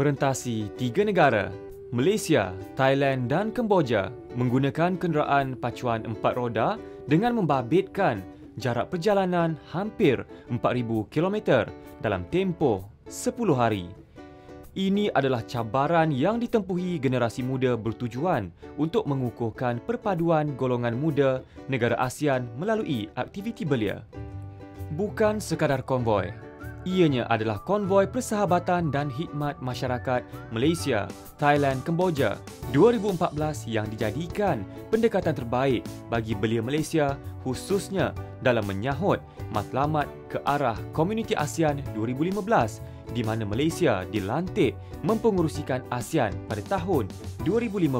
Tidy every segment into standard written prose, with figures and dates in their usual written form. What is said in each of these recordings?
merentasi 3 negara, Malaysia, Thailand dan Kemboja menggunakan kenderaan pacuan 4 roda dengan membabitkan jarak perjalanan hampir 4,000 km dalam tempoh 10 hari. Ini adalah cabaran yang ditempuhi generasi muda bertujuan untuk mengukuhkan perpaduan golongan muda negara ASEAN melalui aktiviti belia. Bukan sekadar konvoi, ianya adalah konvoi persahabatan dan khidmat masyarakat Malaysia, Thailand, Kemboja 2014 yang dijadikan pendekatan terbaik bagi belia Malaysia khususnya dalam menyahut matlamat ke arah Komuniti ASEAN 2015 di mana Malaysia dilantik mempengerusikan ASEAN pada tahun 2015.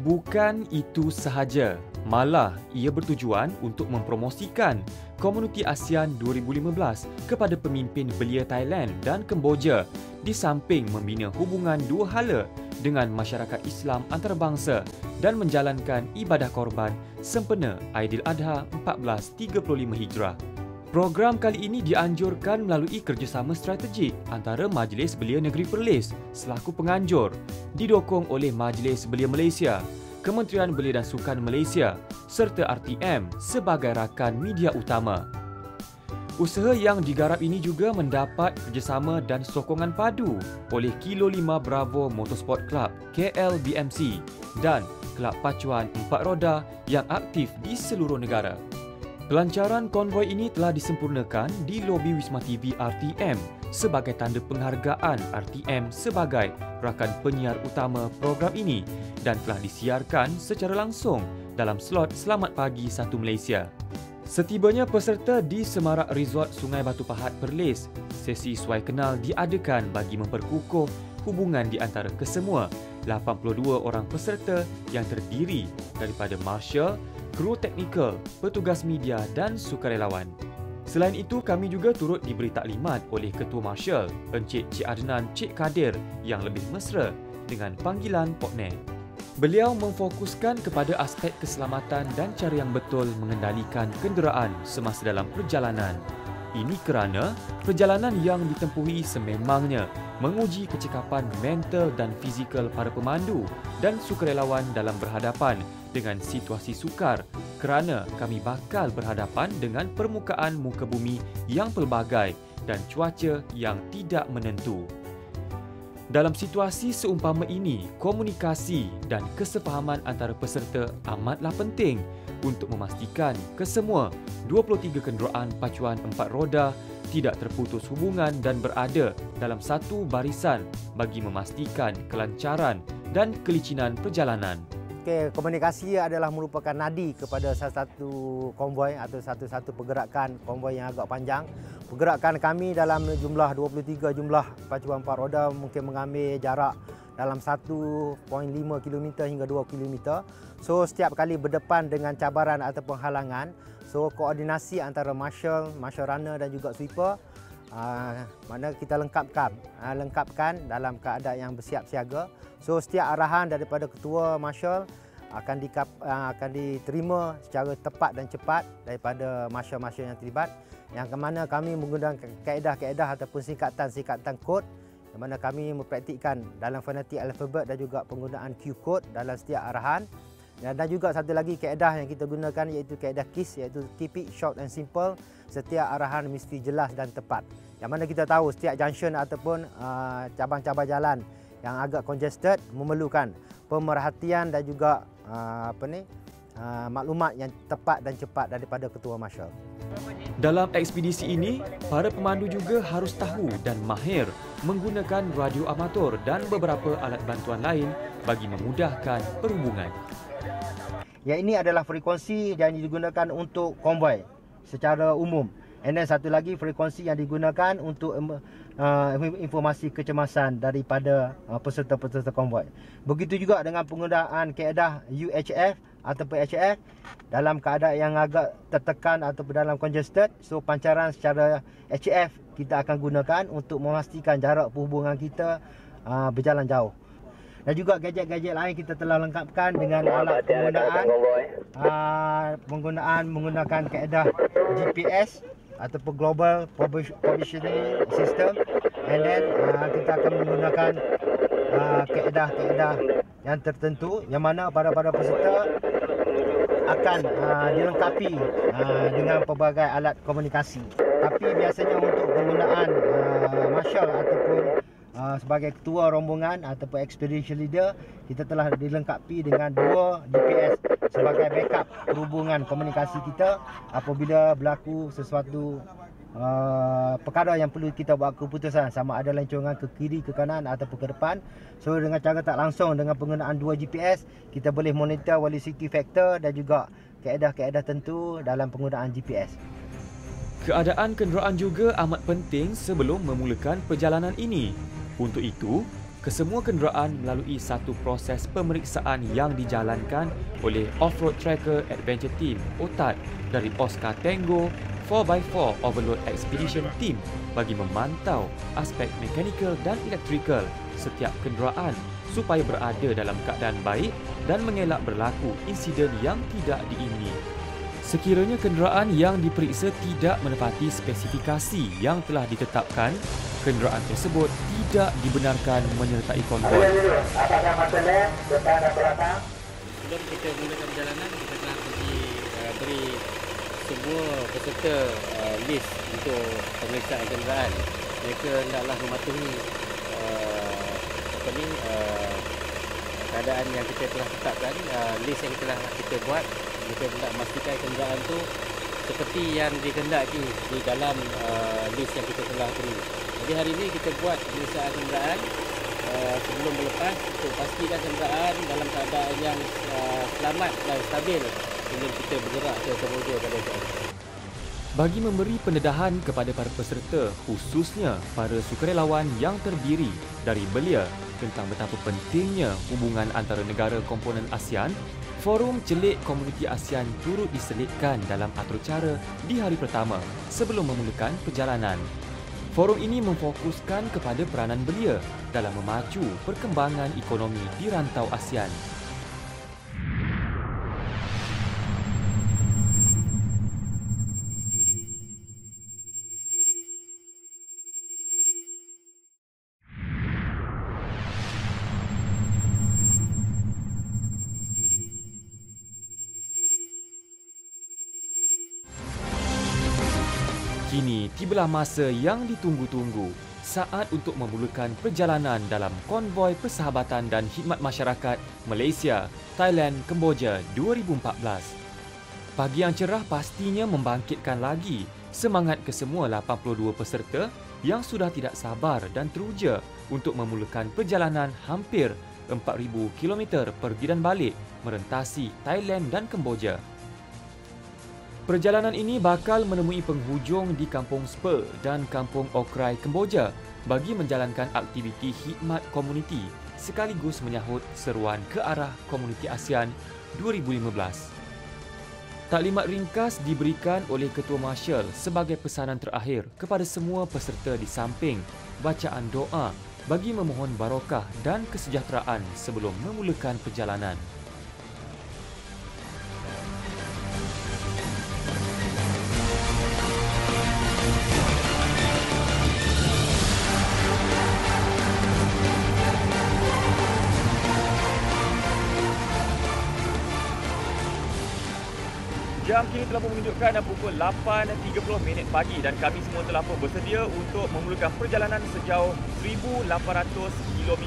Bukan itu sahaja, malah ia bertujuan untuk mempromosikan Komuniti ASEAN 2015 kepada pemimpin belia Thailand dan Kemboja di samping membina hubungan dua hala dengan masyarakat Islam antarabangsa dan menjalankan ibadah korban sempena Aidiladha 1435 Hijrah. Program kali ini dianjurkan melalui kerjasama strategik antara Majlis Belia Negeri Perlis selaku penganjur, didokong oleh Majlis Belia Malaysia, Kementerian Belia dan Sukan Malaysia serta RTM sebagai rakan media utama. Usaha yang digarap ini juga mendapat kerjasama dan sokongan padu oleh Kilo 5 Bravo Motorsport Club KLBMC dan Kelab Pacuan 4 Roda yang aktif di seluruh negara. Pelancaran konvoi ini telah disempurnakan di lobi Wisma TV RTM sebagai tanda penghargaan RTM sebagai rakan penyiar utama program ini dan telah disiarkan secara langsung dalam slot Selamat Pagi 1 Malaysia. Setibanya peserta di Semarak Resort Sungai Batu Pahat Perlis, sesi suai kenal diadakan bagi memperkukuh hubungan di antara kesemua 82 orang peserta yang terdiri daripada marshal, kru teknikal, petugas media dan sukarelawan. Selain itu, kami juga turut diberi taklimat oleh Ketua Marshal, Encik Cik Adnan Cik Kadir yang lebih mesra dengan panggilan Pok Nek. Beliau memfokuskan kepada aspek keselamatan dan cara yang betul mengendalikan kenderaan semasa dalam perjalanan. Ini kerana perjalanan yang ditempuhi sememangnya menguji kecekapan mental dan fizikal para pemandu dan sukarelawan dalam berhadapan dengan situasi sukar kerana kami bakal berhadapan dengan permukaan muka bumi yang pelbagai dan cuaca yang tidak menentu. Dalam situasi seumpama ini, komunikasi dan kesefahaman antara peserta amatlah penting untuk memastikan kesemua 23 kenderaan pacuan 4 roda tidak terputus hubungan dan berada dalam satu barisan bagi memastikan kelancaran dan kelicinan perjalanan. Komunikasi adalah merupakan nadi kepada salah satu konvoi atau satu-satu pergerakan konvoi yang agak panjang. Pergerakan kami dalam jumlah 23 jumlah pacuan 4 roda mungkin mengambil jarak dalam 1.5 km hingga 2 km. So setiap kali berdepan dengan cabaran ataupun halangan, so koordinasi antara marshal runner dan juga sweeper mana kita lengkapkan dalam keadaan yang bersiap siaga. So setiap arahan daripada ketua marshal akan diterima secara tepat dan cepat daripada marshal-marshal yang terlibat, yang mana kami menggunakan kaedah-kaedah ataupun singkatan-singkatan kod yang mana kami mempraktikkan dalam fonetik alfabet dan juga penggunaan cue code dalam setiap arahan. Dan juga satu lagi kaedah yang kita gunakan iaitu kaedah KISS, iaitu keep it short and simple. Setiap arahan mesti jelas dan tepat. Yang mana kita tahu setiap junction ataupun cabang-cabang jalan yang agak congested memerlukan pemerhatian dan juga maklumat yang tepat dan cepat daripada ketua marshal. Dalam ekspedisi ini, para pemandu juga harus tahu dan mahir menggunakan radio amatur dan beberapa alat bantuan lain bagi memudahkan perhubungan. Yang ini adalah frekuensi yang digunakan untuk konvoi secara umum. Dan satu lagi frekuensi yang digunakan untuk informasi kecemasan daripada peserta-peserta konvoi. Begitu juga dengan penggunaan kaedah UHF ataupun HF dalam keadaan yang agak tertekan ataupun dalam congested. So pancaran secara HF kita akan gunakan untuk memastikan jarak perhubungan kita berjalan jauh. Dan juga gadget-gadget lain kita telah lengkapkan dengan alat penggunaan menggunakan kaedah GPS ataupun global provisioning system, and then kita akan menggunakan kaedah-kaedah yang tertentu yang mana para peserta akan dilengkapi dengan pelbagai alat komunikasi. Tapi biasanya untuk penggunaan marshal ataupun sebagai ketua rombongan ataupun expedition leader, kita telah dilengkapi dengan 2 GPS sebagai backup perhubungan komunikasi kita apabila berlaku sesuatu perkara yang perlu kita buat keputusan, sama ada lancongan ke kiri, ke kanan ataupun ke depan. So dengan cara tak langsung dengan penggunaan 2 GPS, kita boleh monitor velocity factor dan juga kaedah-kaedah tentu dalam penggunaan GPS. Keadaan kenderaan juga amat penting sebelum memulakan perjalanan ini. Untuk itu, kesemua kenderaan melalui satu proses pemeriksaan yang dijalankan oleh Off-Road Tracker Adventure Team (OTAT) dari Oscar Tango 4x4 Overload Expedition Team bagi memantau aspek mekanikal dan elektrikal setiap kenderaan supaya berada dalam keadaan baik dan mengelak berlaku insiden yang tidak diingini. Sekiranya kenderaan yang diperiksa tidak menepati spesifikasi yang telah ditetapkan, kenderaan tersebut tidak dibenarkan menyertai konvoi. Apakah masalah depan atau belakang? Sebelum kita mulakan perjalanan, kita telah beri semua peserta list untuk pemeriksaan kenderaan. Mereka hendaklah mematuhi keadaan yang kita telah tetapkan, list yang telah kita buat. Kita hendak memastikan kenderaan tu seperti yang dikehendaki di dalam list yang kita telah beri. Jadi hari ini kita buat pemeriksaan kenderaan sebelum berlepas untuk pastikan kenderaan dalam keadaan yang selamat dan stabil sebelum kita bergerak ke Kamboja pada esok hari. Bagi memberi pendedahan kepada para peserta, khususnya para sukarelawan yang terdiri dari belia tentang betapa pentingnya hubungan antara negara komponen ASEAN, Forum Celik Komuniti ASEAN turut diselitkan dalam aturcara di hari pertama sebelum memulakan perjalanan. Forum ini memfokuskan kepada peranan belia dalam memacu perkembangan ekonomi di rantau ASEAN. Kini tibalah masa yang ditunggu-tunggu, saat untuk memulakan perjalanan dalam konvoi persahabatan dan khidmat masyarakat Malaysia, Thailand, Kemboja 2014. Pagi yang cerah pastinya membangkitkan lagi semangat kesemua 82 peserta yang sudah tidak sabar dan teruja untuk memulakan perjalanan hampir 4,000 km pergi dan balik merentasi Thailand dan Kemboja. Perjalanan ini bakal menemui penghujung di Kampung Spur dan Kampung Okrai, Kemboja bagi menjalankan aktiviti khidmat komuniti sekaligus menyahut seruan ke arah Komuniti ASEAN 2015. Taklimat ringkas diberikan oleh Ketua Marshal sebagai pesanan terakhir kepada semua peserta di samping bacaan doa bagi memohon barakah dan kesejahteraan sebelum memulakan perjalanan. Jam kini telah pun menunjukkan pukul 8.30 pagi dan kami semua telah pun bersedia untuk memulakan perjalanan sejauh 1,800 km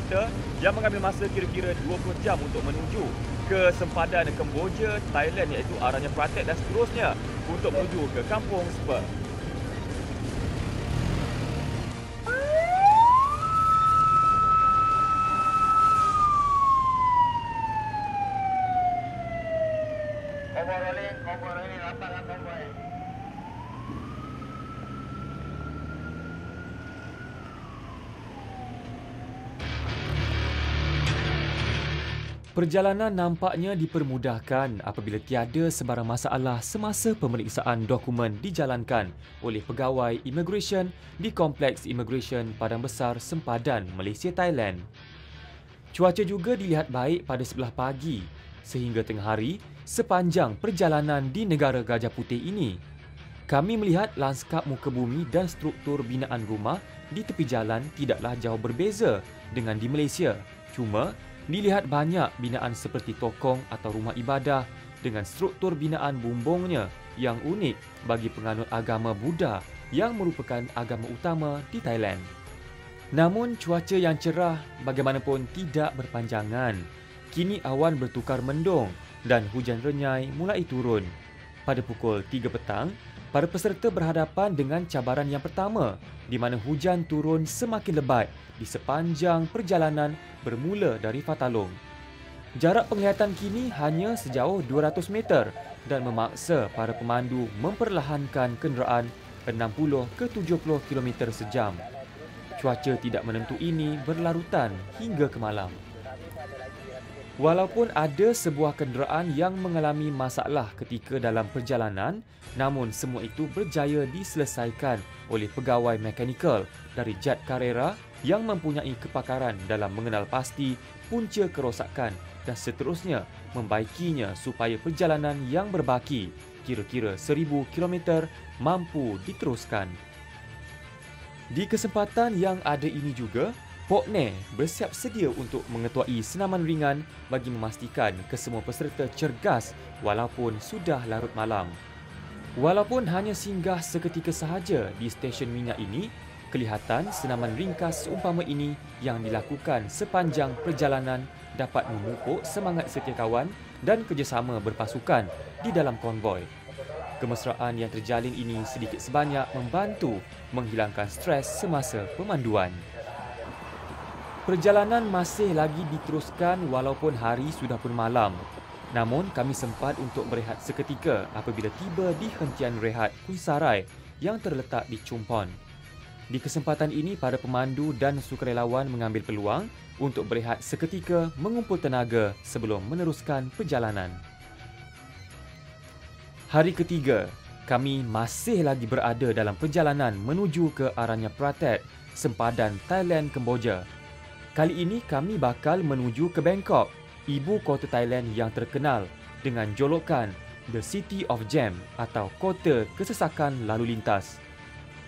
yang mengambil masa kira-kira 20 jam untuk menuju ke sempadan Kemboja, Thailand iaitu arahnya Pratek dan seterusnya untuk menuju ke Kampung Spur. Perjalanan nampaknya dipermudahkan apabila tiada sebarang masalah semasa pemeriksaan dokumen dijalankan oleh pegawai imigresen di Kompleks Imigresen Padang Besar Sempadan Malaysia Thailand. Cuaca juga dilihat baik pada sebelah pagi sehingga tengah hari sepanjang perjalanan di negara Gajah Putih ini. Kami melihat lanskap muka bumi dan struktur binaan rumah di tepi jalan tidaklah jauh berbeza dengan di Malaysia. Cuma, dilihat banyak binaan seperti tokong atau rumah ibadah dengan struktur binaan bumbungnya yang unik bagi penganut agama Buddha yang merupakan agama utama di Thailand. Namun, cuaca yang cerah bagaimanapun tidak berpanjangan. Kini awan bertukar mendung dan hujan renyai mulai turun. Pada pukul 3 petang, para peserta berhadapan dengan cabaran yang pertama di mana hujan turun semakin lebat di sepanjang perjalanan bermula dari Fatalung. Jarak penglihatan kini hanya sejauh 200 meter dan memaksa para pemandu memperlahankan kenderaan 60 ke 70 km sejam. Cuaca tidak menentu ini berlarutan hingga ke malam. Walaupun ada sebuah kenderaan yang mengalami masalah ketika dalam perjalanan, namun semua itu berjaya diselesaikan oleh pegawai mekanikal dari Jet Carrera yang mempunyai kepakaran dalam mengenal pasti punca kerosakan dan seterusnya membaikinya supaya perjalanan yang berbaki, kira-kira 1000 km, mampu diteruskan. Di kesempatan yang ada ini juga, Pok Ne bersiap sedia untuk mengetuai senaman ringan bagi memastikan kesemua peserta cergas walaupun sudah larut malam. Walaupun hanya singgah seketika sahaja di stesen minyak ini, kelihatan senaman ringkas seumpama ini yang dilakukan sepanjang perjalanan dapat memupuk semangat setiakawan dan kerjasama berpasukan di dalam konvoi. Kemesraan yang terjalin ini sedikit sebanyak membantu menghilangkan stres semasa pemanduan. Perjalanan masih lagi diteruskan walaupun hari sudah pun malam. Namun kami sempat untuk berehat seketika apabila tiba di hentian rehat Kuisarai yang terletak di Chumpon. Di kesempatan ini, para pemandu dan sukarelawan mengambil peluang untuk berehat seketika mengumpul tenaga sebelum meneruskan perjalanan. Hari ketiga, kami masih lagi berada dalam perjalanan menuju ke arahnya Pratet, sempadan Thailand Kemboja. Kali ini kami bakal menuju ke Bangkok, ibu kota Thailand yang terkenal dengan jolokan The City of Jam atau kota kesesakan lalu lintas.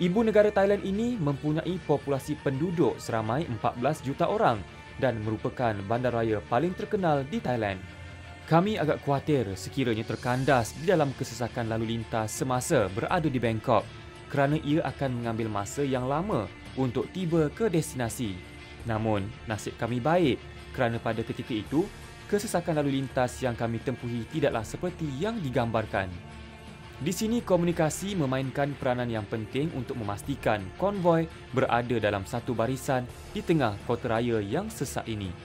Ibu negara Thailand ini mempunyai populasi penduduk seramai 14 juta orang dan merupakan bandaraya paling terkenal di Thailand. Kami agak khawatir sekiranya terkandas di dalam kesesakan lalu lintas semasa berada di Bangkok kerana ia akan mengambil masa yang lama untuk tiba ke destinasi. Namun, nasib kami baik kerana pada ketika itu, kesesakan lalu lintas yang kami tempuhi tidaklah seperti yang digambarkan. Di sini, komunikasi memainkan peranan yang penting untuk memastikan konvoi berada dalam satu barisan di tengah kota raya yang sesak ini.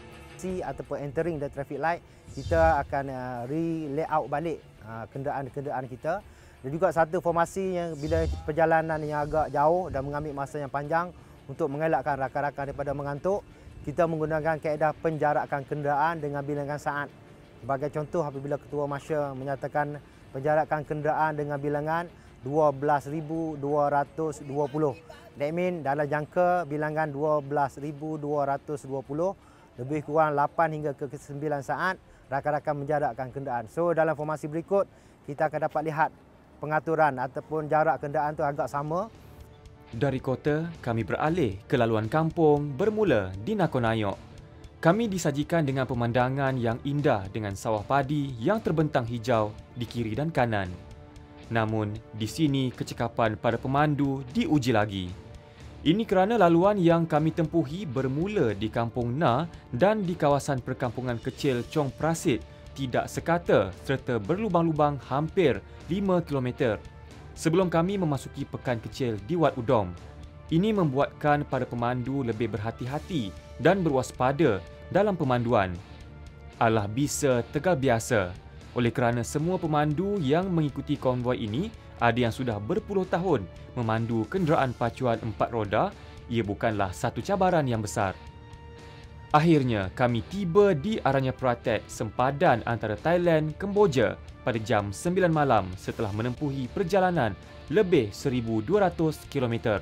Ataupun entering the traffic light, kita akan re-layout balik kenderaan-kenderaan kita. Dan juga satu formasi yang bila perjalanan yang agak jauh dan mengambil masa yang panjang, untuk mengelakkan rakan-rakan daripada mengantuk, kita menggunakan kaedah penjarakan kenderaan dengan bilangan saat. Sebagai contoh, apabila Ketua Marsha menyatakan penjarakan kenderaan dengan bilangan 12,220. That means dalam jangka bilangan 12,220, lebih kurang 8 hingga ke 9 saat, rakan-rakan menjarakkan kenderaan. So, dalam formasi berikut, kita akan dapat lihat pengaturan ataupun jarak kenderaan itu agak sama. Dari kota, kami beralih ke laluan kampung bermula di Nakonayok. Kami disajikan dengan pemandangan yang indah dengan sawah padi yang terbentang hijau di kiri dan kanan. Namun, di sini kecekapan para pemandu diuji lagi. Ini kerana laluan yang kami tempuhi bermula di Kampung Na dan di kawasan perkampungan kecil Chong Prasit tidak sekata serta berlubang-lubang hampir 5 km. Sebelum kami memasuki pekan kecil di Wat Udom. Ini membuatkan para pemandu lebih berhati-hati dan berwaspada dalam pemanduan. Alah bisa tegal biasa. Oleh kerana semua pemandu yang mengikuti konvoi ini ada yang sudah berpuluh tahun memandu kenderaan pacuan 4 roda, ia bukanlah satu cabaran yang besar. Akhirnya kami tiba di arahnya Pratet, sempadan antara Thailand Kemboja pada jam 9 malam setelah menempuhi perjalanan lebih 1,200 km.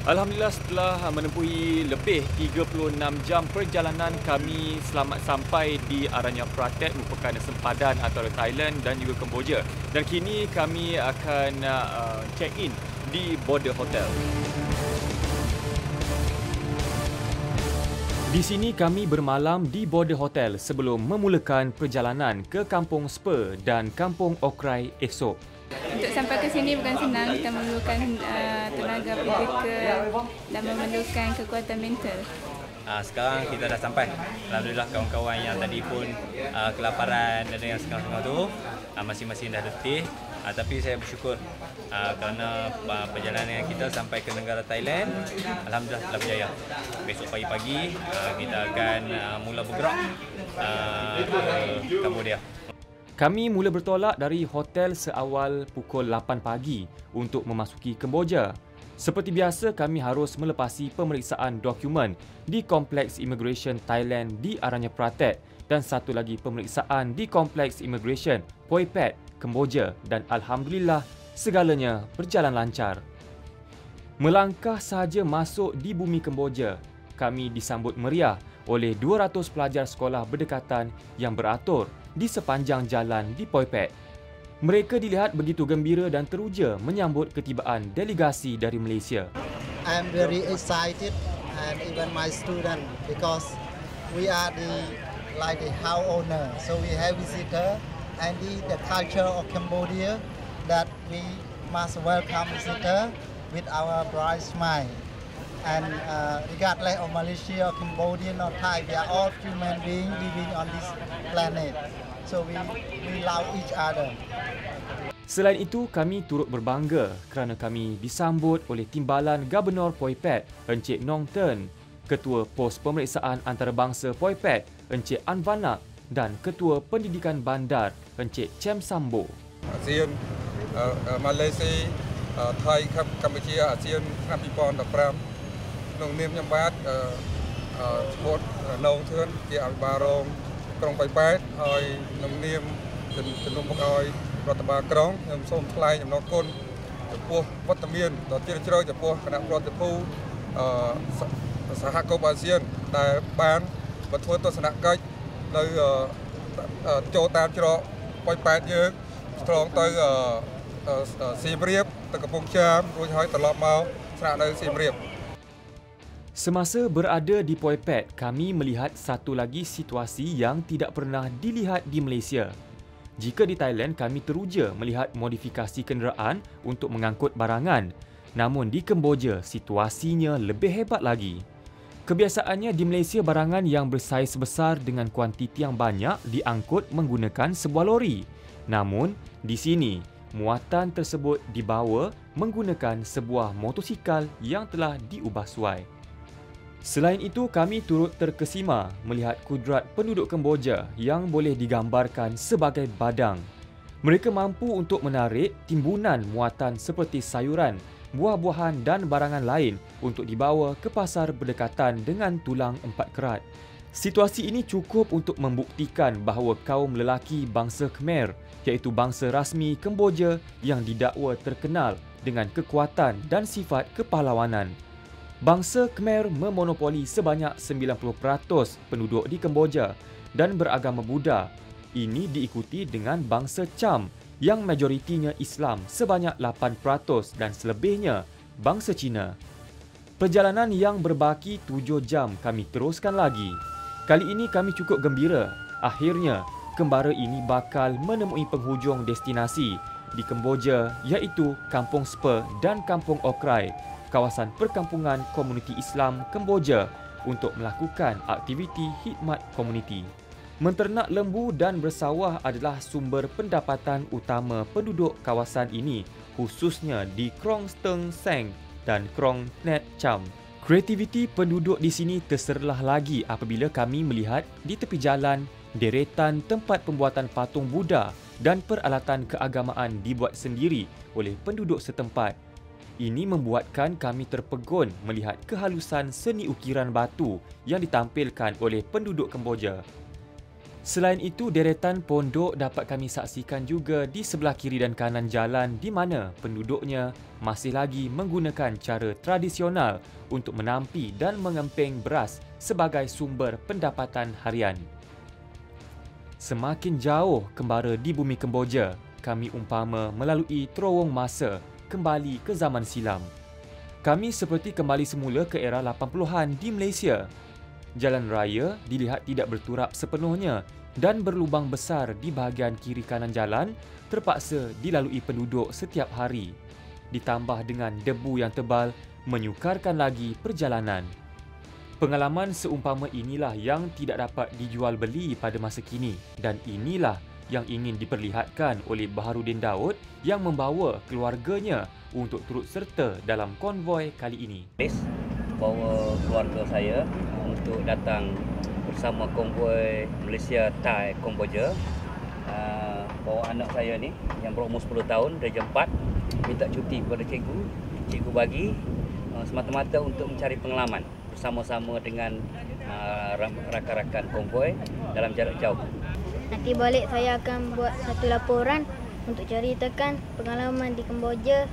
Alhamdulillah, setelah menempuhi lebih 36 jam perjalanan, kami selamat sampai di Aranya Pratet, merupakan sempadan antara Thailand dan juga Kemboja. Dan kini kami akan check-in di Border Hotel. Di sini kami bermalam di Border Hotel sebelum memulakan perjalanan ke Kampung Spur dan Kampung Okrai esok. Untuk sampai ke sini bukan senang, kita memerlukan tenaga fizikal dan memerlukan kekuatan mental. Sekarang kita dah sampai. Alhamdulillah, kawan-kawan yang tadi pun kelaparan dan yang setengah-setengah tu masing-masing dah letih. Tapi saya bersyukur kerana perjalanan kita sampai ke negara Thailand, alhamdulillah telah berjaya. Besok pagi-pagi kita akan mula bergerak ke Cambodia. Kami mula bertolak dari hotel seawal pukul 8 pagi untuk memasuki Kemboja. Seperti biasa, kami harus melepasi pemeriksaan dokumen di Kompleks Immigration Thailand di Aranya Pratet dan satu lagi pemeriksaan di Kompleks Immigration Poi Phet, Kemboja, dan alhamdulillah segalanya berjalan lancar. Melangkah sahaja masuk di bumi Kemboja, kami disambut meriah oleh 200 pelajar sekolah berdekatan yang beratur di sepanjang jalan di Poi Phet. Mereka dilihat begitu gembira dan teruja menyambut ketibaan delegasi dari Malaysia. I'm very excited and even my student because we are like the house owner, so we have visitor and the culture of Cambodia that we must welcome visitor with our bright smile. And regardless of Malaysia, Cambodian or Thai, we are all human beings living on this planet. So we love each other. Selain itu, kami turut berbangga kerana kami disambut oleh Timbalan Gubernur Poi Phet, Encik Nong Ten, Ketua Pos Pemeriksaan Antarabangsa Poi Phet, Encik Anvanak, dan Ketua Pendidikan Bandar, Encik Chem Sambo. ASEAN, Malaysia, Thai, Cambodia, ASEAN 2015 ក្នុងនាមខ្ញុំបាទឈ្មោះណងធឿនជាអភិបាលរងក្រុងប៉ោយប៉ែតហើយក្នុងនាមជំនុំបង្អយរដ្ឋបាលក្រុងខ្ញុំសូមថ្លែងអំណរគុណចំពោះវត្តមានដ៏ជ្រាលជ្រៅចំពោះគណៈប្រតិភូសហគមន៍អាស៊ានដែលបានមកធ្វើទស្សនកិច្ចនៅចូលតាមច្រកប៉ោយប៉ែតយើងឆ្លងទៅសៀមរាបទៅកំពង់ចាមរួចហើយត្រឡប់មកស្នាក់នៅសៀមរាប Semasa berada di Poi Phet, kami melihat satu lagi situasi yang tidak pernah dilihat di Malaysia. Jika di Thailand, kami teruja melihat modifikasi kenderaan untuk mengangkut barangan. Namun di Kemboja, situasinya lebih hebat lagi. Kebiasaannya di Malaysia, barangan yang bersaiz besar dengan kuantiti yang banyak diangkut menggunakan sebuah lori. Namun, di sini, muatan tersebut dibawa menggunakan sebuah motosikal yang telah diubah suai. Selain itu, kami turut terkesima melihat kudrat penduduk Kemboja yang boleh digambarkan sebagai badang. Mereka mampu untuk menarik timbunan muatan seperti sayuran, buah-buahan dan barangan lain untuk dibawa ke pasar berdekatan dengan tulang 4 kerat. Situasi ini cukup untuk membuktikan bahawa kaum lelaki bangsa Khmer, iaitu bangsa rasmi Kemboja yang didakwa terkenal dengan kekuatan dan sifat kepahlawanan. Bangsa Khmer memonopoli sebanyak 90% penduduk di Kemboja dan beragama Buddha. Ini diikuti dengan bangsa Cham yang majoritinya Islam sebanyak 8% dan selebihnya bangsa Cina. Perjalanan yang berbaki 7 jam kami teruskan lagi. Kali ini kami cukup gembira. Akhirnya, kembara ini bakal menemui penghujung destinasi di Kemboja iaitu Kampung Spur dan Kampung Okrai, kawasan perkampungan komuniti Islam Kemboja untuk melakukan aktiviti khidmat komuniti. Menternak lembu dan bersawah adalah sumber pendapatan utama penduduk kawasan ini, khususnya di Krong Steng Seng dan Krong Net Cham. Kreativiti penduduk di sini terserlah lagi apabila kami melihat di tepi jalan deretan tempat pembuatan patung Buddha dan peralatan keagamaan dibuat sendiri oleh penduduk setempat. Ini membuatkan kami terpegun melihat kehalusan seni ukiran batu yang ditampilkan oleh penduduk Kemboja. Selain itu, deretan pondok dapat kami saksikan juga di sebelah kiri dan kanan jalan di mana penduduknya masih lagi menggunakan cara tradisional untuk menampi dan mengemping beras sebagai sumber pendapatan harian. Semakin jauh kembara di bumi Kemboja, kami umpama melalui terowong masa kembali ke zaman silam. Kami seperti kembali semula ke era 80-an di Malaysia. Jalan raya dilihat tidak berturap sepenuhnya dan berlubang besar di bahagian kiri kanan jalan terpaksa dilalui penduduk setiap hari. Ditambah dengan debu yang tebal menyukarkan lagi perjalanan. Pengalaman seumpama inilah yang tidak dapat dijual beli pada masa kini dan inilah yang ingin diperlihatkan oleh Baharudin Daud yang membawa keluarganya untuk turut serta dalam konvoi kali ini. Bawa keluarga saya untuk datang bersama konvoi Malaysia Thai Kemboja. Bawa anak saya ni yang berumur 10 tahun, darjah 4, minta cuti kepada cikgu. Cikgu bagi semata-mata untuk mencari pengalaman bersama-sama dengan rakan-rakan konvoi dalam jarak jauh. Nanti balik saya akan buat satu laporan untuk ceritakan pengalaman di Kemboja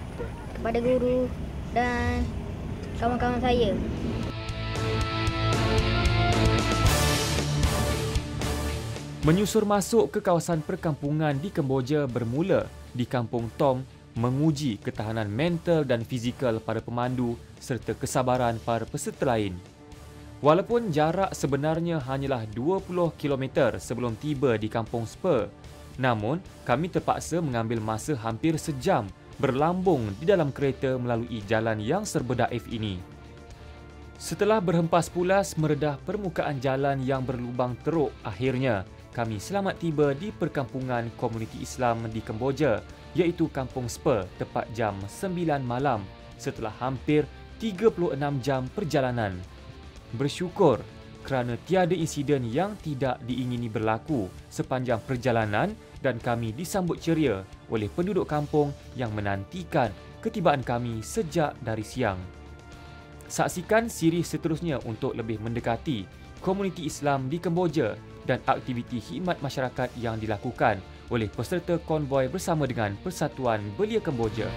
kepada guru dan kawan-kawan saya. Menyusur masuk ke kawasan perkampungan di Kemboja bermula di Kampung Tom menguji ketahanan mental dan fizikal para pemandu serta kesabaran para peserta lain. Walaupun jarak sebenarnya hanyalah 20 km sebelum tiba di Kampung Spur, namun kami terpaksa mengambil masa hampir sejam berlambung di dalam kereta melalui jalan yang serba daif ini. Setelah berhempas pulas meredah permukaan jalan yang berlubang teruk, akhirnya kami selamat tiba di perkampungan komuniti Islam di Kemboja, iaitu Kampung Spur tepat jam 9 malam setelah hampir 36 jam perjalanan. Bersyukur kerana tiada insiden yang tidak diingini berlaku sepanjang perjalanan dan kami disambut ceria oleh penduduk kampung yang menantikan ketibaan kami sejak dari siang. Saksikan siri seterusnya untuk lebih mendekati komuniti Islam di Kemboja dan aktiviti khidmat masyarakat yang dilakukan oleh peserta konvoi bersama dengan Persatuan Belia Kemboja.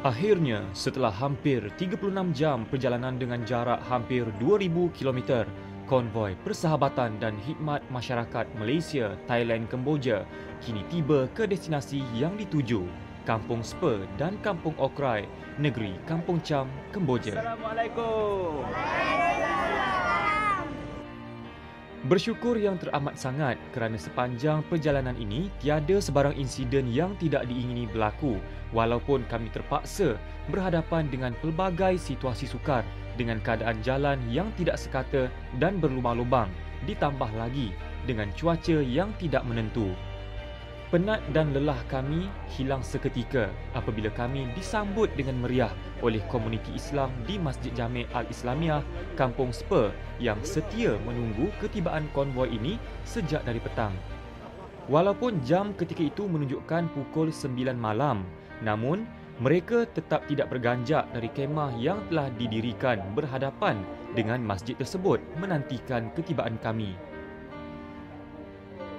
Akhirnya, setelah hampir 36 jam perjalanan dengan jarak hampir 2000 km, konvoi persahabatan dan khidmat masyarakat Malaysia, Thailand, Kemboja kini tiba ke destinasi yang dituju, Kampung Spur dan Kampung Okrai, negeri Kampung Cham, Kemboja. Assalamualaikum. Bersyukur yang teramat sangat kerana sepanjang perjalanan ini tiada sebarang insiden yang tidak diingini berlaku walaupun kami terpaksa berhadapan dengan pelbagai situasi sukar dengan keadaan jalan yang tidak sekata dan berlubang-lubang ditambah lagi dengan cuaca yang tidak menentu. Penat dan lelah kami hilang seketika apabila kami disambut dengan meriah oleh komuniti Islam di Masjid Jami' Al-Islamiah Kampung Spur yang setia menunggu ketibaan konvoi ini sejak dari petang. Walaupun jam ketika itu menunjukkan pukul 9 malam, namun mereka tetap tidak berganjak dari kemah yang telah didirikan berhadapan dengan masjid tersebut menantikan ketibaan kami.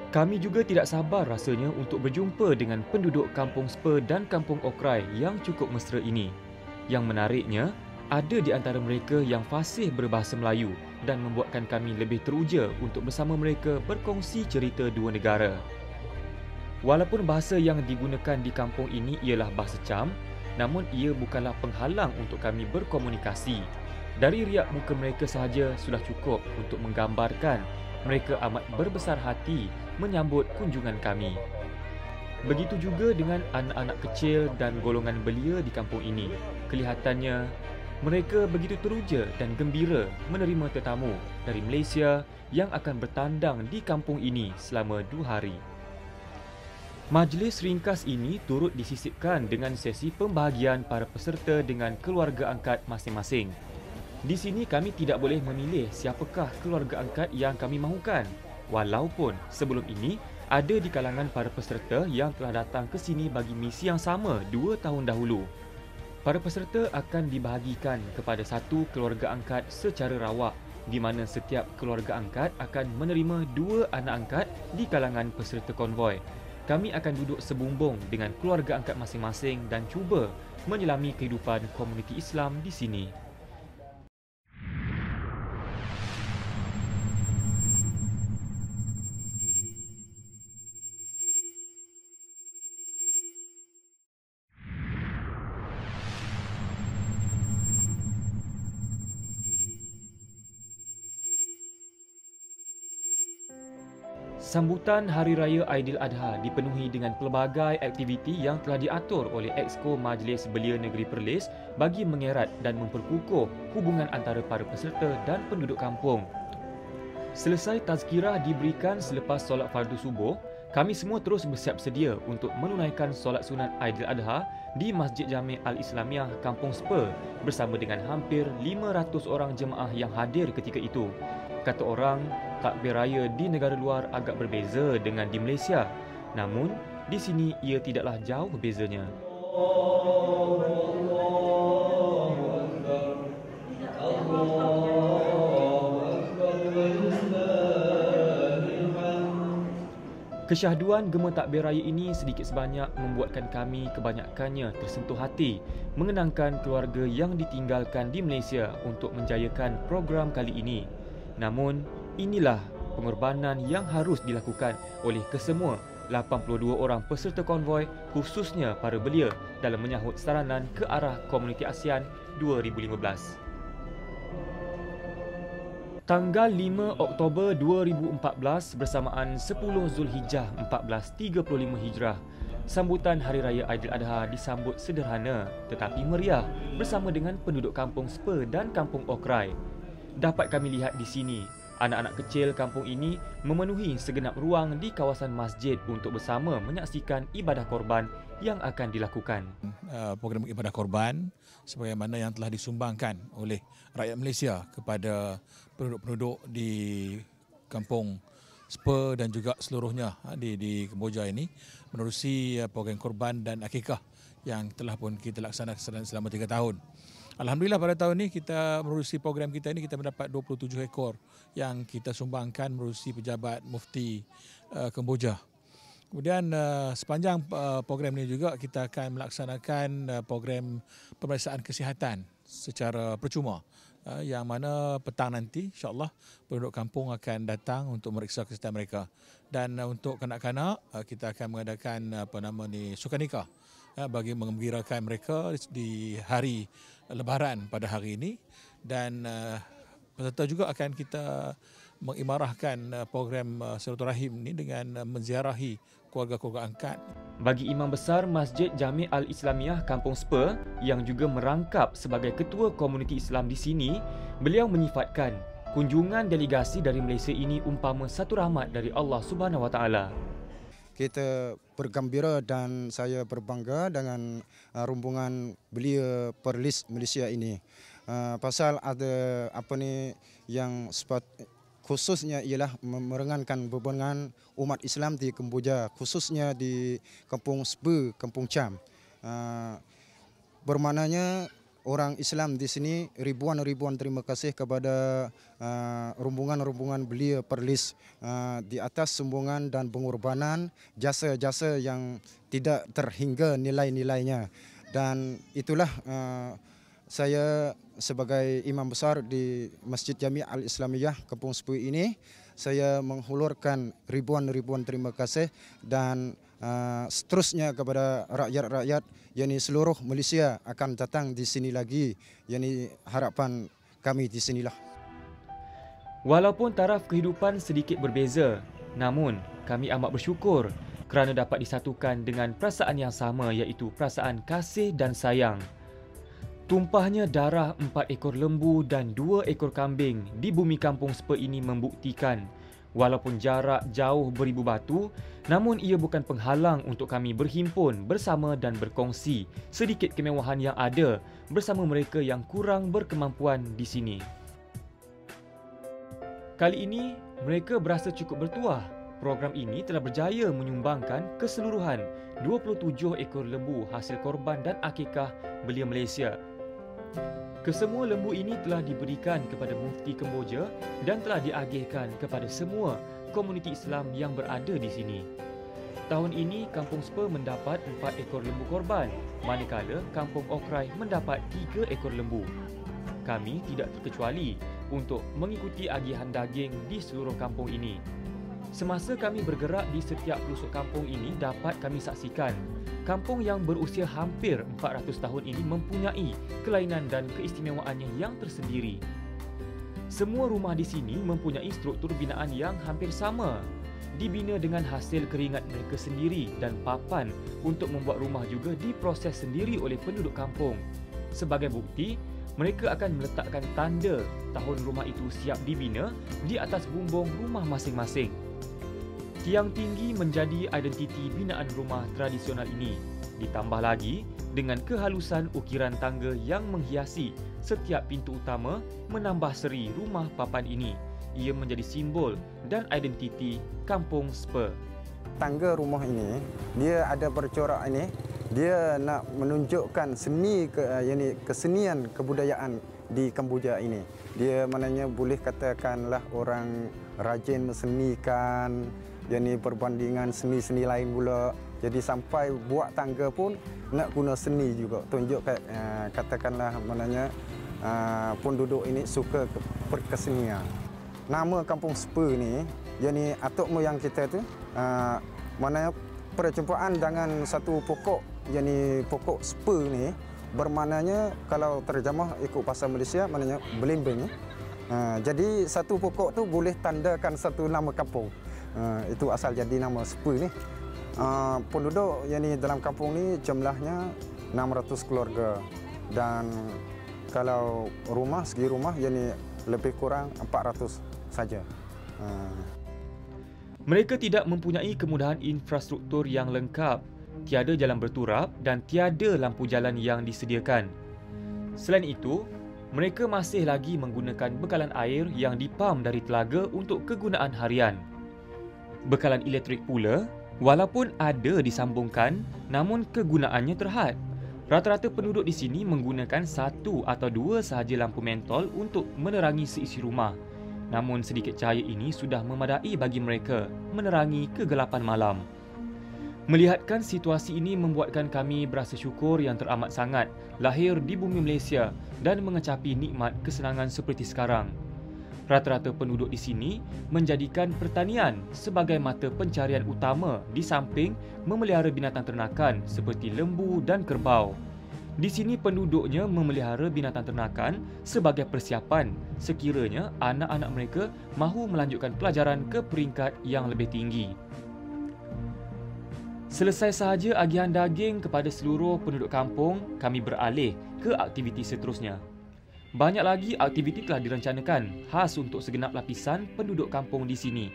Kami juga tidak sabar rasanya untuk berjumpa dengan penduduk Kampung Spa dan Kampung Okrai yang cukup mesra ini. Yang menariknya, ada di antara mereka yang fasih berbahasa Melayu dan membuatkan kami lebih teruja untuk bersama mereka berkongsi cerita dua negara. Walaupun bahasa yang digunakan di kampung ini ialah bahasa Cham, namun ia bukanlah penghalang untuk kami berkomunikasi. Dari riak muka mereka sahaja sudah cukup untuk menggambarkan mereka amat berbesar hati menyambut kunjungan kami. Begitu juga dengan anak-anak kecil dan golongan belia di kampung ini. Kelihatannya mereka begitu teruja dan gembira menerima tetamu dari Malaysia yang akan bertandang di kampung ini selama 2 hari. Majlis ringkas ini turut disisipkan dengan sesi pembahagian para peserta dengan keluarga angkat masing-masing. Di sini kami tidak boleh memilih siapakah keluarga angkat yang kami mahukan, walaupun sebelum ini ada di kalangan para peserta yang telah datang ke sini bagi misi yang sama 2 tahun dahulu. Para peserta akan dibahagikan kepada satu keluarga angkat secara rawak, di mana setiap keluarga angkat akan menerima 2 anak angkat di kalangan peserta konvoi. Kami akan duduk sebumbung dengan keluarga angkat masing-masing dan cuba menyelami kehidupan komuniti Islam di sini. Sambutan Hari Raya Aidiladha dipenuhi dengan pelbagai aktiviti yang telah diatur oleh Exco Majlis Belia Negeri Perlis bagi mengerat dan memperkukuh hubungan antara para peserta dan penduduk kampung. Selesai tazkirah diberikan selepas solat fardu subuh, kami semua terus bersiap sedia untuk menunaikan solat sunat Aidiladha di Masjid Jami' Al-Islamiah Kampung Spa bersama dengan hampir 500 orang jemaah yang hadir ketika itu. Kata orang, takbir raya di negara luar agak berbeza dengan di Malaysia. Namun, di sini ia tidaklah jauh bezanya. Kesyahduan gema takbir raya ini sedikit sebanyak membuatkan kami kebanyakannya tersentuh hati mengenangkan keluarga yang ditinggalkan di Malaysia untuk menjayakan program kali ini. Namun, inilah pengorbanan yang harus dilakukan oleh kesemua 82 orang peserta konvoi, khususnya para belia dalam menyahut saranan ke arah Komuniti ASEAN 2015. Tanggal 5 Oktober 2014 bersamaan 10 Zulhijjah 1435 Hijrah, sambutan Hari Raya Aidiladha disambut sederhana tetapi meriah bersama dengan penduduk Kampung Spa dan Kampung Okrai. Dapat kami lihat di sini, anak-anak kecil kampung ini memenuhi segenap ruang di kawasan masjid untuk bersama menyaksikan ibadah korban yang akan dilakukan. Program ibadah korban sebagaimana yang telah disumbangkan oleh rakyat Malaysia kepada penduduk-penduduk di Kampung Spa dan juga seluruhnya di Kemboja ini menerusi program korban dan akikah yang telah pun kita laksanakan selama 3 tahun. Alhamdulillah pada tahun ini kita menerusi program kita ini kita mendapat 27 ekor yang kita sumbangkan menerusi pejabat mufti Kemboja. Kemudian sepanjang program ini juga kita akan melaksanakan program pemeriksaan kesihatan secara percuma yang mana petang nanti insya-Allah penduduk kampung akan datang untuk meriksa kesihatan mereka. Dan untuk kanak-kanak kita akan mengadakan sukanika bagi menggembirakan mereka di hari Lebaran pada hari ini, dan peserta juga akan kita mengimarahkan program silaturahim ini dengan menziarahi keluarga-keluarga angkat. Bagi Imam Besar Masjid Jami' Al-Islamiah Kampung Spa yang juga merangkap sebagai ketua komuniti Islam di sini, beliau menyifatkan kunjungan delegasi dari Malaysia ini umpama satu rahmat dari Allah Subhanahu Wa Taala. Kita bergembira dan saya berbangga dengan rombongan Belia Perlis Malaysia ini. Pasal ada yang khususnya ialah meringankan beban umat Islam di Kemboja, khususnya di Kampung Spa, Kampung Cham. Bermaknanya orang Islam di sini, ribuan terima kasih kepada rombongan belia Perlis di atas sumbangan dan pengorbanan jasa-jasa yang tidak terhingga nilai-nilainya. Dan itulah saya sebagai imam besar di Masjid Jami' Al-Islamiyah Kampung Sepui ini, saya menghulurkan ribuan terima kasih dan seterusnya kepada rakyat-rakyat, yakni seluruh Malaysia akan datang di sini lagi, yakni harapan kami di sinilah. Walaupun taraf kehidupan sedikit berbeza, namun kami amat bersyukur kerana dapat disatukan dengan perasaan yang sama, iaitu perasaan kasih dan sayang. Tumpahnya darah 4 ekor lembu dan 2 ekor kambing di bumi kampung Sepur ini membuktikan walaupun jarak jauh beribu batu, namun ia bukan penghalang untuk kami berhimpun bersama dan berkongsi sedikit kemewahan yang ada bersama mereka yang kurang berkemampuan di sini. Kali ini, mereka berasa cukup bertuah. Program ini telah berjaya menyumbangkan keseluruhan 27 ekor lembu hasil korban dan akikah belia Malaysia. Kesemua lembu ini telah diberikan kepada Mufti Kemboja dan telah diagihkan kepada semua komuniti Islam yang berada di sini. Tahun ini, Kampung Sepur mendapat 4 ekor lembu korban, manakala Kampung Okrai mendapat 3 ekor lembu. Kami tidak terkecuali untuk mengikuti agihan daging di seluruh kampung ini. Semasa kami bergerak di setiap pelosok kampung ini, dapat kami saksikan kampung yang berusia hampir 400 tahun ini mempunyai kelainan dan keistimewaannya yang tersendiri. Semua rumah di sini mempunyai struktur binaan yang hampir sama, dibina dengan hasil keringat mereka sendiri, dan papan untuk membuat rumah juga diproses sendiri oleh penduduk kampung. Sebagai bukti, mereka akan meletakkan tanda tahun rumah itu siap dibina di atas bumbung rumah masing-masing. Tiang tinggi menjadi identiti binaan rumah tradisional ini, ditambah lagi dengan kehalusan ukiran tangga yang menghiasi setiap pintu utama menambah seri rumah papan ini. Ia menjadi simbol dan identiti Kampung Sepur. Tangga rumah ini, dia ada bercorak ini, dia nak menunjukkan kesenian kebudayaan di Kemboja ini. Dia maknanya boleh katakanlah orang rajin mensenikan, yakni perbandingan seni-seni lain pula. Jadi sampai buat tangga pun nak guna seni juga. Tunjuk katakanlah maknanya penduduk ini suka perkesenian. Nama Kampung Sepur ni, yakni atuk moyang kita tu, maknanya perjumpaan dengan satu pokok, yakni pokok Sepur ni, bermaknanya kalau terjemah ikut bahasa Malaysia maknanya belimbing. Jadi satu pokok tu boleh tandakan satu nama kampung. Itu asal jadi nama Sepur ni. Penduduk yang dalam kampung ni jumlahnya 600 keluarga, dan kalau segi rumah yang lebih kurang 400 saja. Mereka tidak mempunyai kemudahan infrastruktur yang lengkap, tiada jalan berturap dan tiada lampu jalan yang disediakan. Selain itu, mereka masih lagi menggunakan bekalan air yang dipam dari telaga untuk kegunaan harian. Bekalan elektrik pula, walaupun ada disambungkan, namun kegunaannya terhad. Rata-rata penduduk di sini menggunakan 1 atau 2 sahaja lampu mentol untuk menerangi seisi rumah. Namun sedikit cahaya ini sudah memadai bagi mereka menerangi kegelapan malam. Melihatkan situasi ini membuatkan kami berasa syukur yang teramat sangat lahir di bumi Malaysia dan mengecapi nikmat kesenangan seperti sekarang. Rata-rata penduduk di sini menjadikan pertanian sebagai mata pencarian utama di samping memelihara binatang ternakan seperti lembu dan kerbau. Di sini penduduknya memelihara binatang ternakan sebagai persiapan sekiranya anak-anak mereka mahu melanjutkan pelajaran ke peringkat yang lebih tinggi. Selesai sahaja agihan daging kepada seluruh penduduk kampung, kami beralih ke aktiviti seterusnya. Banyak lagi aktiviti telah direncanakan khas untuk segenap lapisan penduduk kampung di sini.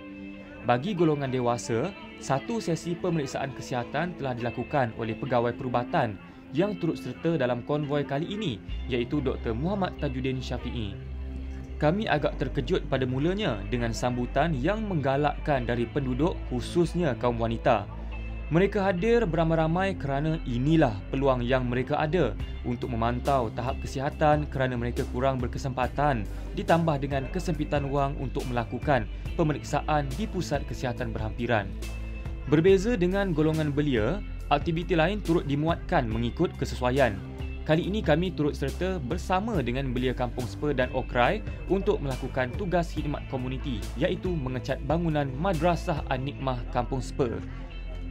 Bagi golongan dewasa, satu sesi pemeriksaan kesihatan telah dilakukan oleh pegawai perubatan yang turut serta dalam konvoi kali ini, iaitu Dr. Muhammad Tajuddin Syafi'i. Kami agak terkejut pada mulanya dengan sambutan yang menggalakkan dari penduduk, khususnya kaum wanita. Mereka hadir beramai-ramai kerana inilah peluang yang mereka ada untuk memantau tahap kesihatan kerana mereka kurang berkesempatan ditambah dengan kesempitan wang untuk melakukan pemeriksaan di pusat kesihatan berhampiran. Berbeza dengan golongan belia, aktiviti lain turut dimuatkan mengikut kesesuaian. Kali ini kami turut serta bersama dengan belia Kampung Spa dan Okrai untuk melakukan tugas khidmat komuniti iaitu mengecat bangunan Madrasah An-Nikmah Kampung Spa.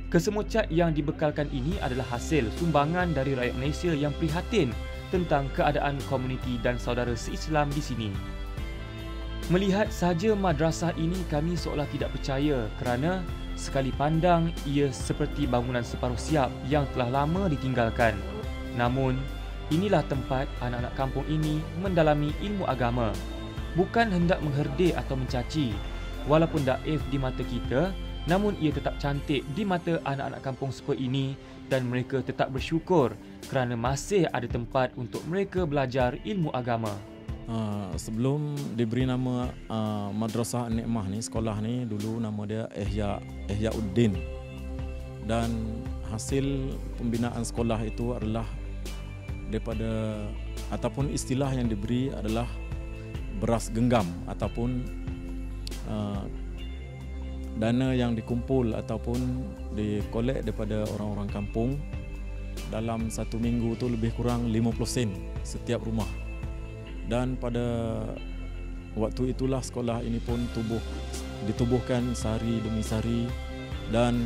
Kesemua cat yang dibekalkan ini adalah hasil sumbangan dari rakyat Malaysia yang prihatin tentang keadaan komuniti dan saudara se-Islam di sini. Melihat saja madrasah ini kami seolah tidak percaya kerana sekali pandang ia seperti bangunan separuh siap yang telah lama ditinggalkan. Namun, inilah tempat anak-anak kampung ini mendalami ilmu agama. Bukan hendak mengherdik atau mencaci. Walaupun daif di mata kita, namun ia tetap cantik di mata anak-anak kampung Spa ini dan mereka tetap bersyukur kerana masih ada tempat untuk mereka belajar ilmu agama. Sebelum diberi nama Madrasah An-Nikmah ni, sekolah ni dulu nama dia Ihyauddin. Dan hasil pembinaan sekolah itu adalah daripada ataupun istilah yang diberi adalah beras genggam ataupun dana yang dikumpul ataupun dikolek daripada orang-orang kampung dalam satu minggu tu lebih kurang 50 sen setiap rumah. Dan pada waktu itulah sekolah ini pun ditubuhkan sehari demi sehari, dan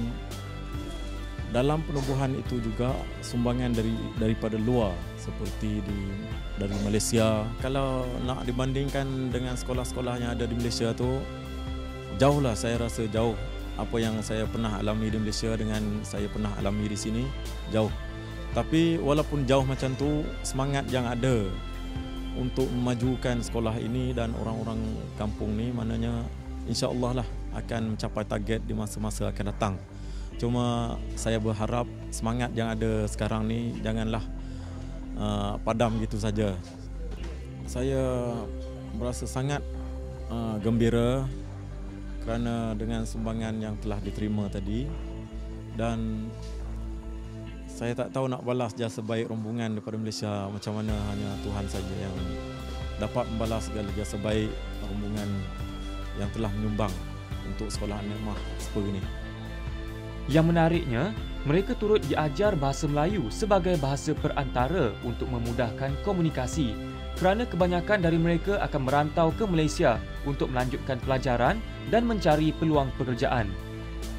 dalam penubuhan itu juga sumbangan daripada luar seperti dari Malaysia. Kalau nak dibandingkan dengan sekolah-sekolah yang ada di Malaysia tu, jauh lah, saya rasa jauh. Apa yang saya pernah alami di Malaysia dengan saya pernah alami di sini, jauh. Tapi walaupun jauh macam tu, semangat yang ada untuk memajukan sekolah ini dan orang-orang kampung ni, maknanya insya-Allah lah akan mencapai target di masa-masa akan datang. Cuma saya berharap semangat yang ada sekarang ni janganlah padam gitu saja. Saya merasa sangat gembira kerana dengan sumbangan yang telah diterima tadi, dan saya tak tahu nak balas jasa baik rombongan daripada Malaysia macam mana, hanya Tuhan saja yang dapat membalas segala jasa baik rombongan yang telah menyumbang untuk sekolah An-Nikmah Spa ini. Yang menariknya, mereka turut diajar bahasa Melayu sebagai bahasa perantara untuk memudahkan komunikasi kerana kebanyakan dari mereka akan merantau ke Malaysia untuk melanjutkan pelajaran dan mencari peluang pekerjaan.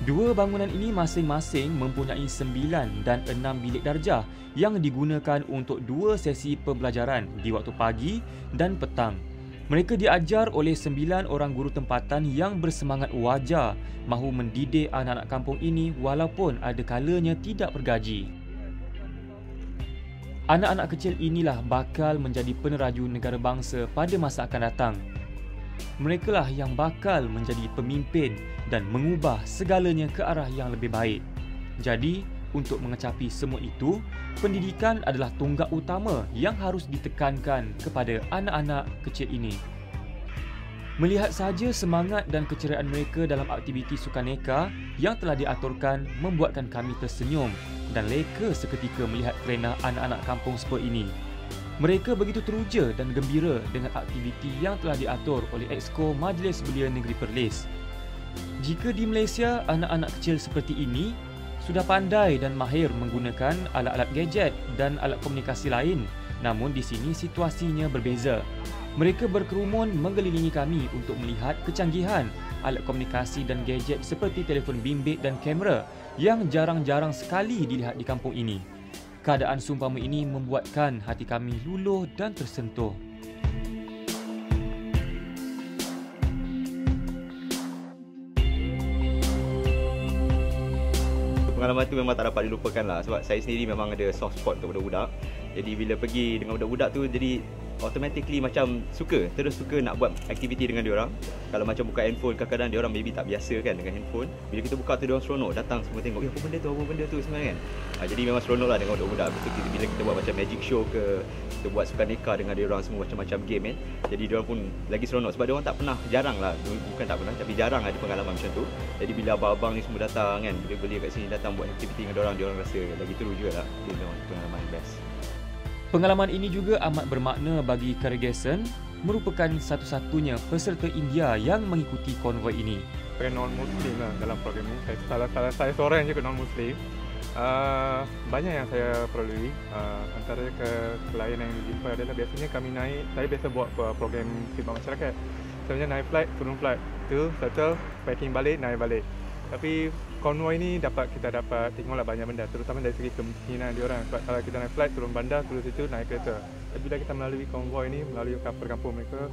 Dua bangunan ini masing-masing mempunyai 9 dan 6 bilik darjah yang digunakan untuk 2 sesi pembelajaran di waktu pagi dan petang. Mereka diajar oleh 9 orang guru tempatan yang bersemangat wajar mahu mendidik anak-anak kampung ini walaupun ada kalanya tidak bergaji. Anak-anak kecil inilah bakal menjadi peneraju negara bangsa pada masa akan datang. Merekalah yang bakal menjadi pemimpin dan mengubah segalanya ke arah yang lebih baik. Jadi, untuk mengecapi semua itu, pendidikan adalah tonggak utama yang harus ditekankan kepada anak-anak kecil ini. Melihat saja semangat dan keceriaan mereka dalam aktiviti sukaneka yang telah diaturkan membuatkan kami tersenyum dan leka seketika melihat kerenah anak-anak kampung Spa ini. Mereka begitu teruja dan gembira dengan aktiviti yang telah diatur oleh Exco Majlis Belia Negeri Perlis. Jika di Malaysia, anak-anak kecil seperti ini sudah pandai dan mahir menggunakan alat-alat gadget dan alat komunikasi lain, namun di sini situasinya berbeza. Mereka berkerumun mengelilingi kami untuk melihat kecanggihan alat komunikasi dan gadget seperti telefon bimbit dan kamera yang jarang-jarang sekali dilihat di kampung ini. Keadaan seumpama ini membuatkan hati kami luluh dan tersentuh. Pengalaman tu memang tak dapat dilupakan lah, sebab saya sendiri memang ada soft spot untuk budak-budak. Jadi bila pergi dengan budak-budak tu, jadi automatically macam terus suka nak buat aktiviti dengan diorang. Kalau macam buka handphone, kadang-kadang diorang maybe tak biasa kan dengan handphone. Bila kita buka tu diorang seronok, datang semua tengok, apa benda tu sebenarnya kan. Jadi memang seronok lah dengan budak-budak. Betul, bila kita buat macam magic show ke, kita buat sukan neka dengan diorang semua macam-macam game kan. Jadi diorang pun lagi seronok sebab diorang tak pernah, jarang lah, bukan tak pernah, tapi jarang ada pengalaman macam tu. Jadi bila abang-abang ni semua datang kan, bila kat sini datang buat aktiviti dengan diorang rasa lagi teruk juga lah. Dia pengalaman best. Pengalaman ini juga amat bermakna bagi Kyrgyzstan, merupakan satu-satunya peserta India yang mengikuti konvoi ini. Sebagai non-Muslim lah dalam program ini, saya seorang juga non-Muslim. Banyak yang saya perlui. Antara kelayan yang dijumpai adalah biasanya kami naik, saya biasa buat program khidmat masyarakat. Sebenarnya naik flight, turun flight, tu settle, packing balik, naik balik. Tapi konvoi ini kita dapat tengoklah banyak benda, terutama dari segi kemungkinan diorang. Sebab kalau kita naik flight, turun bandar, turun situ, naik kereta. Tapi bila kita melalui konvoi ini, melalui perkampungan mereka,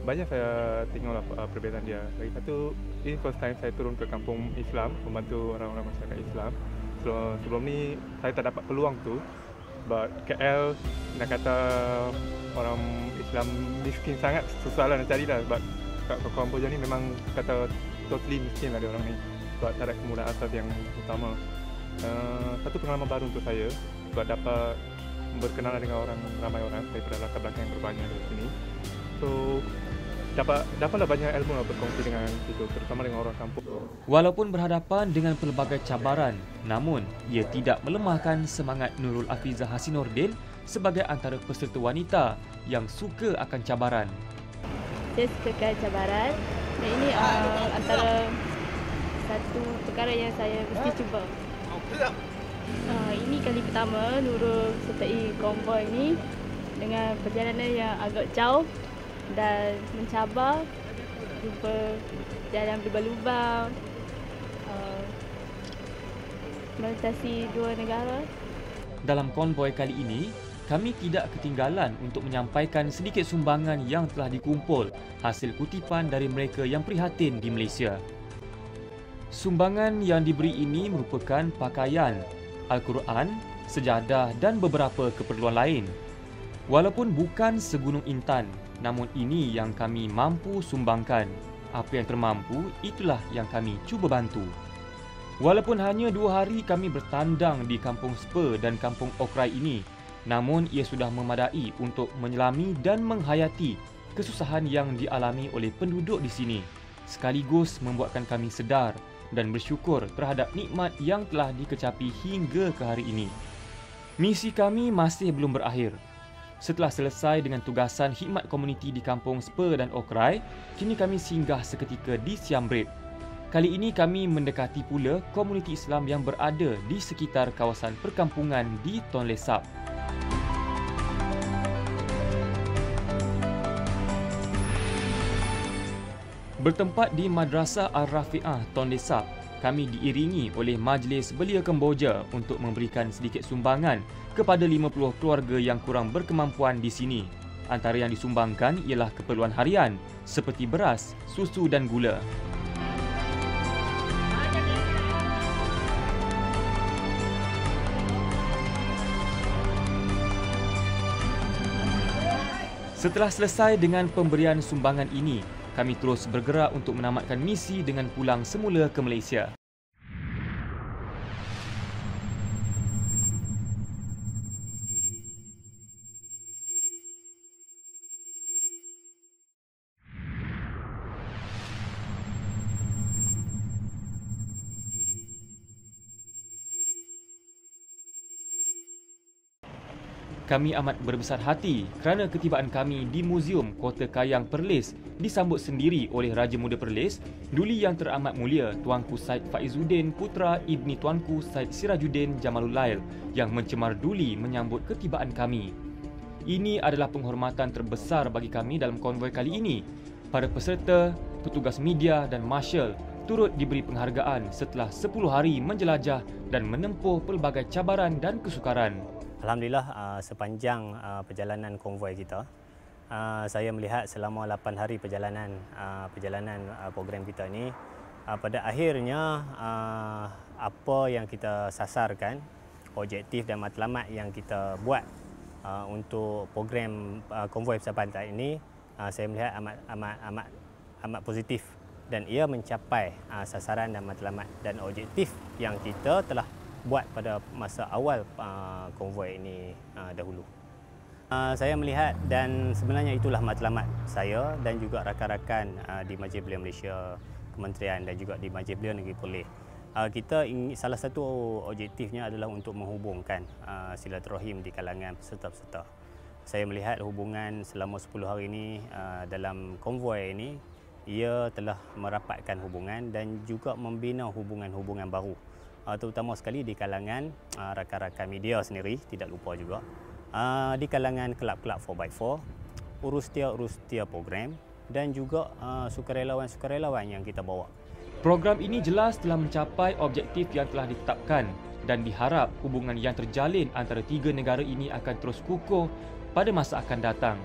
banyak saya tengoklah perbezaan dia. Lagi satu, ini first time saya turun ke kampung Islam, membantu orang-orang masyarakat Islam. Sebelum ni, saya tak dapat peluang tu. Sebab KL, nak kata orang Islam miskin sangat, susah lah nak cari lah. Sebab kat Kamboja ni memang kata totally miskin lah dia orang ni. Sebab tak ada kemudahan asas yang utama. Satu pengalaman baru untuk saya sebab dapat berkenalan dengan ramai orang daripada latar belakang yang berbanyak dari sini. So dapatlah banyak ilmu berkongsi dengan itu, terutama dengan orang kampung. Walaupun berhadapan dengan pelbagai cabaran, namun ia tidak melemahkan semangat Nurul Afizah Hasinordin sebagai antara peserta wanita yang suka akan cabaran. Saya suka cabaran dan ini antara satu perkara yang saya mesti cuba. Ini kali pertama Nurul sertai konvoi ini dengan perjalanan yang agak jauh dan mencabar, jumpa jalan berlubang, melintasi dua negara. Dalam konvoi kali ini, kami tidak ketinggalan untuk menyampaikan sedikit sumbangan yang telah dikumpul hasil kutipan dari mereka yang prihatin di Malaysia. Sumbangan yang diberi ini merupakan pakaian, Al-Quran, sejadah dan beberapa keperluan lain. Walaupun bukan segunung intan, namun ini yang kami mampu sumbangkan. Apa yang termampu, itulah yang kami cuba bantu. Walaupun hanya 2 hari kami bertandang di Kampung Sper dan Kampung Okrai ini, namun ia sudah memadai untuk menyelami dan menghayati kesusahan yang dialami oleh penduduk di sini, sekaligus membuatkan kami sedar dan bersyukur terhadap nikmat yang telah dikecapi hingga ke hari ini. Misi kami masih belum berakhir. Setelah selesai dengan tugasan khidmat komuniti di Kampung Sper dan Okrai, kini kami singgah seketika di Siem Reap. Kali ini kami mendekati pula komuniti Islam yang berada di sekitar kawasan perkampungan di Tonle Sap. Bertempat di Madrasah Al-Rafi'ah Tonle Sap, kami diiringi oleh Majlis Belia Kemboja untuk memberikan sedikit sumbangan kepada 50 keluarga yang kurang berkemampuan di sini. Antara yang disumbangkan ialah keperluan harian seperti beras, susu dan gula. Setelah selesai dengan pemberian sumbangan ini, kami terus bergerak untuk menamatkan misi dengan pulang semula ke Malaysia. Kami amat berbesar hati kerana ketibaan kami di Muzium Kota Kayang Perlis disambut sendiri oleh Raja Muda Perlis, Duli Yang Teramat Mulia Tuanku Said Faizuddin Putra Ibni Tuanku Said Sirajuddin Jamalul Lail yang mencemar duli menyambut ketibaan kami. Ini adalah penghormatan terbesar bagi kami dalam konvoi kali ini. Para peserta, petugas media dan marshal turut diberi penghargaan setelah 10 hari menjelajah dan menempuh pelbagai cabaran dan kesukaran. Alhamdulillah, sepanjang perjalanan konvoi kita, saya melihat selama 8 hari perjalanan program kita ini, pada akhirnya apa yang kita sasarkan, objektif dan matlamat yang kita buat untuk program konvoi persahabatan ini saya melihat amat positif dan ia mencapai sasaran dan matlamat dan objektif yang kita telah buat pada masa awal konvoi ini dahulu. Saya melihat dan sebenarnya itulah matlamat saya dan juga rakan-rakan di Majlis Belia Malaysia, Kementerian dan juga di Majlis Belia Negeri Perlis. Kita ingin, salah satu objektifnya adalah untuk menghubungkan silaturahim di kalangan peserta-peserta. Saya melihat hubungan selama 10 hari ini dalam konvoi ini, ia telah merapatkan hubungan dan juga membina hubungan-hubungan baru. Terutama sekali di kalangan rakan-rakan media sendiri, tidak lupa juga. Di kalangan kelab-kelab 4x4, urus tiap program dan juga sukarelawan-sukarelawan yang kita bawa. Program ini jelas telah mencapai objektif yang telah ditetapkan dan diharap hubungan yang terjalin antara tiga negara ini akan terus kukuh pada masa akan datang.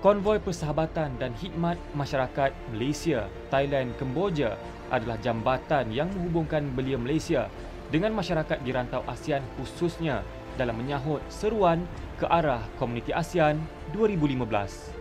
Konvoi persahabatan dan khidmat masyarakat Malaysia, Thailand, Kemboja adalah jambatan yang menghubungkan belia Malaysia dengan masyarakat di rantau ASEAN khususnya dalam menyahut seruan ke arah Komuniti ASEAN 2015.